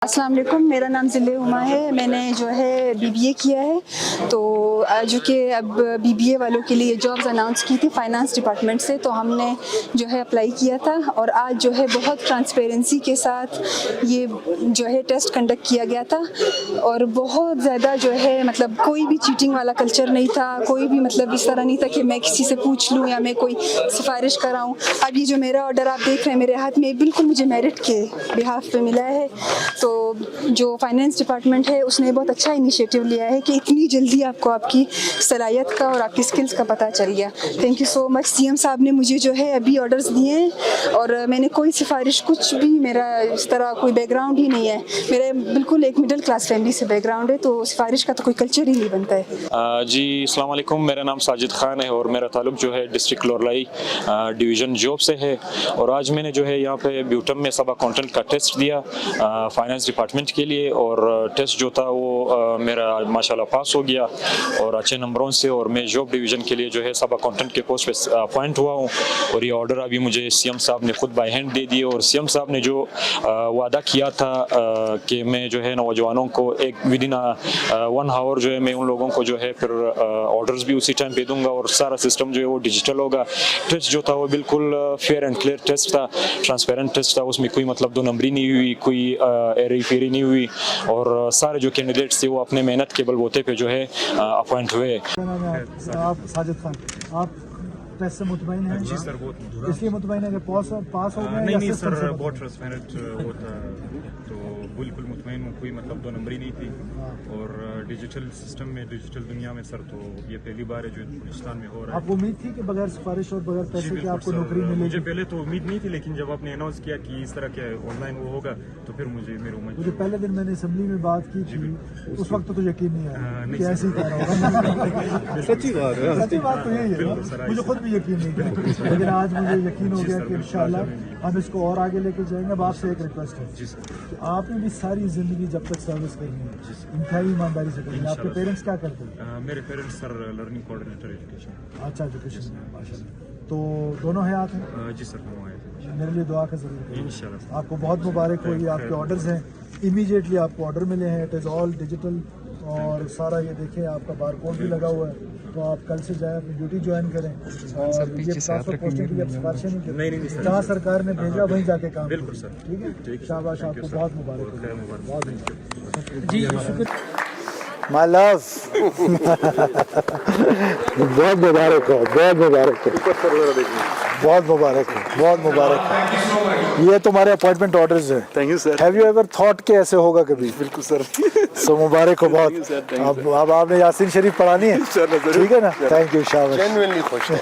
अस्सलाम वालेकुम, मेरा नाम ज़िले हुमा है। मैंने जो है BBA किया है, तो जो कि अब BBA वालों के लिए जॉब्स अनाउंस की थी फाइनेंस डिपार्टमेंट से, तो हमने जो है अप्लाई किया था और आज जो है बहुत ट्रांसपेरेंसी के साथ ये जो है टेस्ट कंडक्ट किया गया था और बहुत ज़्यादा जो है मतलब कोई भी चीटिंग वाला कल्चर नहीं था, कोई भी मतलब इस तरह नहीं था कि मैं किसी से पूछ लूँ या मैं कोई सिफारिश कराऊँ। अब ये जो मेरा ऑर्डर आप देख रहे हैं मेरे हाथ में, बिल्कुल मुझे मेरिट के बिहाफ पे मिला है। तो जो फाइनेंस डिपार्टमेंट है उसने बहुत अच्छा इनिशिएटिव लिया है कि इतनी जल्दी आपको आपकी सलाहियत का और आपकी स्किल्स का पता चल गया। Thank you so much. CM साहब ने मुझे जो है अभी ऑर्डर्स दिए हैं और मैंने कोई सिफारिश कुछ भी, मेरा इस तरह कोई बैकग्राउंड ही नहीं है। मेरे बिल्कुल एक मिडिल क्लास फैमिली से बैकग्राउंड है, तो सिफारिश का तो कोई कल्चर ही नहीं बनता है। जी अस्सलाम वालेकुम, मेरा नाम साजिद खान है और मेरा ताल्लुक जो है डिस्ट्रिक्ट लोरलाई डिवीज़न जॉब से है। और आज मैंने जो है यहाँ पे ब्यूटम में सब अकाउंटेंट का टेस्ट दिया फाइनेंस डिपार्टमेंट के लिए और टेस्ट जो था वो मेरा माशाल्लाह पास हो गया और अच्छे नंबरों से, और मैं जॉब डिवीज़न के लिए जो है सब अकाउंटेंट के पोस्ट पे अपॉइंट हुआ हूँ। और ये ऑर्डर अभी मुझे CM साहब ने खुद बाय हैंड दे दिए और CM साहब ने जो वादा किया था कि मैं जो है नौजवानों को एक विदिन 1 आवर जो है मैं उन लोगों को जो है फिर ऑर्डर्स भी उसी टाइम पे दूंगा और सारा सिस्टम जो है वो डिजिटल होगा। टेस्ट जो था वो बिल्कुल फेयर एंड क्लियर टेस्ट था, ट्रांसपेरेंट टेस्ट था, उसमें कोई मतलब 2 नंबरी नहीं हुई, कोई एरी फेरी नहीं हुई और सारे जो कैंडिडेट्स थे वो अपने मेहनत के बलबूते पे जो है अपॉइंट हुए। आप साजिद खान, आप टेस्ट से मुतमईन हैं? जी सर, बहुत इसलिए मुतमईन है कि पास हो गए? नहीं सर, बहुत ट्रांसपेरेंट होता, तो बिल्कुल मुतमईन हूँ, कोई मतलब 2 नंबरी नहीं थी। और डिजिटल सिस्टम में, डिजिटल दुनिया में सर, तो ये पहली बार है जो हिंदुस्तान में हो रहा है। आपको उम्मीद थी कि बगैर सिफारिश और बगैर पैसे के आपको नौकरी मिलेगी? मुझे पहले तो उम्मीद नहीं थी, लेकिन जब आपने अनाउंस किया कि इस तरह के ऑनलाइन वो होगा तो फिर मुझे मेरी उम्मीद। मुझे पहले दिन मैंने असेंबली में बात की थी, उस वक्त तो यकीन नहीं आया कि ऐसे ही कह रहा होगा। सच्ची बात है, सच्ची बात तो यही है, मुझे खुद भी यकीन नहीं था, लेकिन आज मुझे यकीन हो गया कि इंशाल्लाह हम इसको और आगे लेके जाएंगे। अब आपसे एक रिक्वेस्ट है कि आपने भी सारी जिंदगी जब तक सर्विस करनी है इंतहाई ईमानदारी से करनी है। आपके पेरेंट्स क्या करते हैं? मेरे parents sir learning coordinator education. अच्छा, एजुकेशन में माशाल्लाह। तो दोनों हयात हैं? जी सर, हम आए थे। मेरे लिए दुआ का जरूर करें। इंशाल्लाह। आपको बहुत मुबारक हो, ये आपके ऑर्डर्स हैं, इमीडिएटली आपको ऑर्डर मिले हैं। इट इज़ ऑल डिजिटल और सारा ये देखें आपका बारकोड भी लगा हुआ है, तो आप कल से जाए अपनी ड्यूटी ज्वाइन करें। और ये ट्रांसफर पोस्टिंग की अब सिफारिशें नहीं करते, जहाँ सरकार ने भेजा वहीं जाके काम। बिल्कुल सर, ठीक है, शाबाश, आपको बहुत मुबारक हो। बहुत जी माय लव बहुत मुबारक हो, बहुत मुबारक हो, बहुत मुबारक हो, बहुत मुबारक हो। ये तुम्हारे अपॉइंटमेंट ऑर्डर्स हैं। Thank you sir. Have you ever thought कि ऐसे होगा कभी? बिल्कुल सर। सो मुबारक हो बहुत। अब आपने यासीन शरीफ पढ़ानी है, ठीक है ना? थैंक यू, शाबाश। जेन्युइनली खुश है।